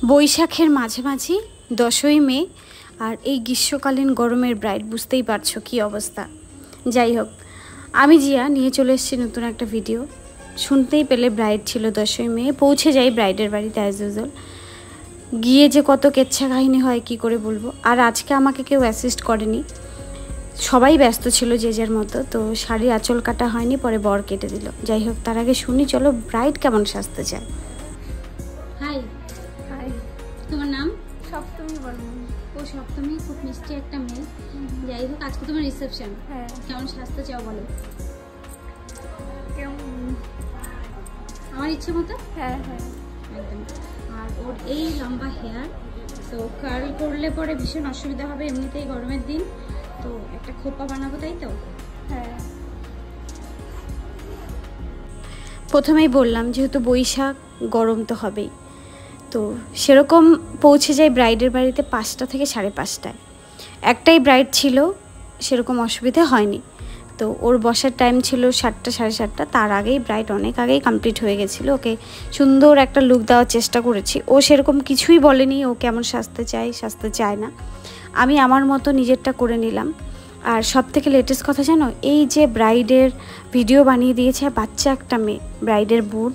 বৈশাখের মাঝামাঝি 10ই মে আর এই গ্রীষ্মকালীন গরমের ব্রাইড, বুঝতেই পারছো কী অবস্থা। যাই হোক, আমি জিয়া নিয়ে চলে এসেছি নতুন একটা ভিডিও। শুনতেই পেলে ব্রাইড ছিল 10ই মে, পৌঁছে যাই ব্রাইডের বাড়িতে অ্যাজ ইউজুয়াল। গিয়ে যে কত কেচ্ছা কাহিনী হয় কি করে বলবো। আর আজকে আমাকে কেউ অ্যাসিস্ট করেনি, সবাই ব্যস্ত ছিল যে যার মতো। তো শাড়ির আঁচল কাটা হয়নি, পরে বর কেটে দিল। যাই হোক, তার আগে শুনি চলো ব্রাইড কেমন সাজতে চায়। হাই হাই, তোমার নাম? সপ্তমী বর্মন। ও সপ্তমী, খুব মিষ্টি একটা মেয়ে। যাই হোক, আজকে তোমার রিসেপশন, হ্যাঁ। কেমন সাজতে চাও বলো? কেমন? আমার ইচ্ছে মতো। হ্যাঁ হ্যাঁ, একদম। আর ওর এই লম্বা হেয়ার, তো কার্ল করলে পরে ভীষণ অসুবিধা হবে, এমনিতেই গরমের দিন, তো একটা খোপা বানাবো, তাই তো? হ্যাঁ। প্রথমেই বললাম যেহেতু বৈশাখ, গরম তো হবেই। তো সেরকম পৌঁছে যাই ব্রাইডের বাড়িতে 5টা থেকে 5:30টায়। একটাই ব্রাইড ছিল, সেরকম অসুবিধা হয়নি। তো ওর বসার টাইম ছিল 7টা 7:30। তার আগেই ব্রাইড অনেক আগেই কমপ্লিট হয়ে গেছিলো। ওকে সুন্দর একটা লুক দেওয়ার চেষ্টা করেছি। ও সেরকম কিছুই বলেনি ও কেমন সাজতে চায় না। আমি আমার মতো নিজেরটা করে নিলাম। আর সব থেকে লেটেস্ট কথা জানো, এই যে ব্রাইডের ভিডিও বানিয়ে দিয়েছে বাচ্চা একটা মেয়ে, ব্রাইডের বোন।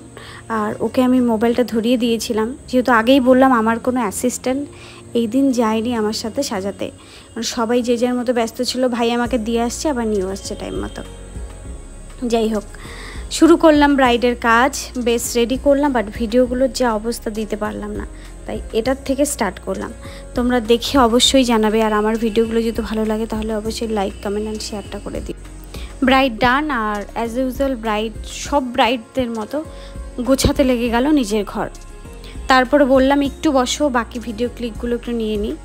আর ওকে আমি মোবাইলটা ধরিয়ে দিয়েছিলাম, যেহেতু আগেই বললাম আমার কোনো অ্যাসিস্ট্যান্ট এই দিন যায়নি আমার সাথে সাজাতে। সবাই যে যার মতো ব্যস্ত ছিল, ভাই আমাকে দিয়ে আসছে আবার নিয়েও আসছে টাইম মতো। যাই হোক, শুরু করলাম ব্রাইডের কাজ, বেশ রেডি করলাম, বাট ভিডিওগুলোর যা অবস্থা দিতে পারলাম না, তাই এটার থেকে স্টার্ট করলাম। তোমরা দেখে অবশ্যই জানাবে, আর আমার ভিডিওগুলো যদি ভালো লাগে তাহলে অবশ্যই লাইক, কমেন্ট অ্যান্ড শেয়ারটা করে দিই। ব্রাইড ডান, আর অ্যাজ ইউজুয়াল ব্রাইড সব ব্রাইডদের মতো গোছাতে লেগে গেল নিজের ঘর। তারপরে বললাম একটু বসো, বাকি ভিডিও ক্লিপগুলো একটু নিয়ে নিই।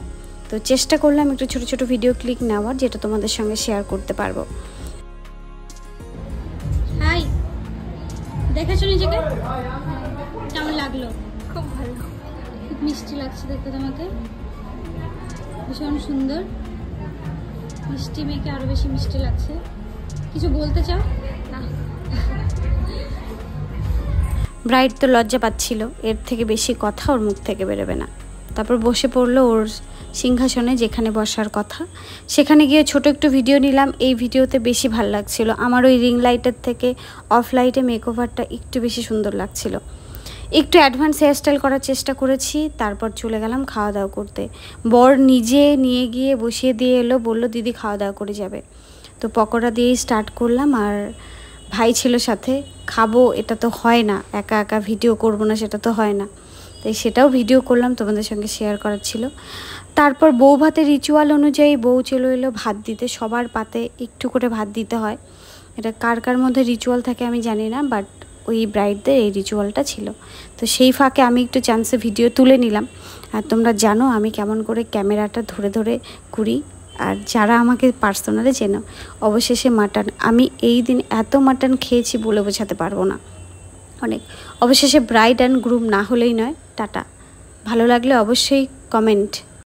তো চেষ্টা করলাম একটু ছোটো ছোটো ভিডিও ক্লিপ নেওয়ার, যেটা তোমাদের সঙ্গে শেয়ার করতে পারবো। হাই, দেখেছো নিজেকে? কেমন লাগলো? খুব ভালো। খুব মিষ্টি লাগছে দেখতে তোমাকে, ভীষণ সুন্দর। মিষ্টি মেয়েকে আরো বেশি মিষ্টি লাগছে। কিছু বলতে চাও? না। ব্রাইড তো লজ্জা পাচ্ছিল, এর থেকে বেশি কথা ওর মুখ থেকে বেরোবে না। তারপর বসে পড়লো ওর সিংহাসনে, যেখানে বসার কথা। সেখানে গিয়ে ছোট একটু ভিডিও নিলাম। এই ভিডিওতে বেশি ভাল লাগছিল আমার, ওই রিং লাইটের থেকে অফ লাইটে মেকওভারটা একটু বেশি সুন্দর লাগছিল। একটু অ্যাডভান্স হেয়ারস্টাইল করার চেষ্টা করেছি। তারপর চলে গেলাম খাওয়া দাওয়া করতে। বর নিজে নিয়ে গিয়ে বসিয়ে দিয়ে এলো, বললো দিদি খাওয়া দাওয়া করে যাবে। তো পকোড়া দিয়েই স্টার্ট করলাম, আর ভাই ছিল সাথে। খাবো, এটা তো হয় না, একা একা ভিডিও করব না সেটা তো হয় না, তাই সেটাও ভিডিও করলাম, তোমাদের সঙ্গে শেয়ার করার ছিল। তারপর বউ ভাতের রিচুয়াল অনুযায়ী বউ চলে এলো ভাত দিতে। সবার পাতে একটু করে ভাত দিতে হয়। এটা কার কার মধ্যে রিচুয়াল থাকে আমি জানি না, বাট ওই ব্রাইডদের এই রিচুয়ালটা ছিল। তো সেই ফাঁকে আমি একটু চান্সে ভিডিও তুলে নিলাম। আর তোমরা জানো আমি কেমন করে ক্যামেরাটা ধরে ধরে করি, আর যারা আমাকে পার্সোনালি চেনো, অবশেষে মাটন। আমি এই দিন এত মাটন খেয়েছি বলে বোঝাতে পারবো না, অনেক। অবশেষে ব্রাইড অ্যান্ড গ্রুম না হলেই নয়। টাটা, ভালো লাগলে অবশ্যই কমেন্ট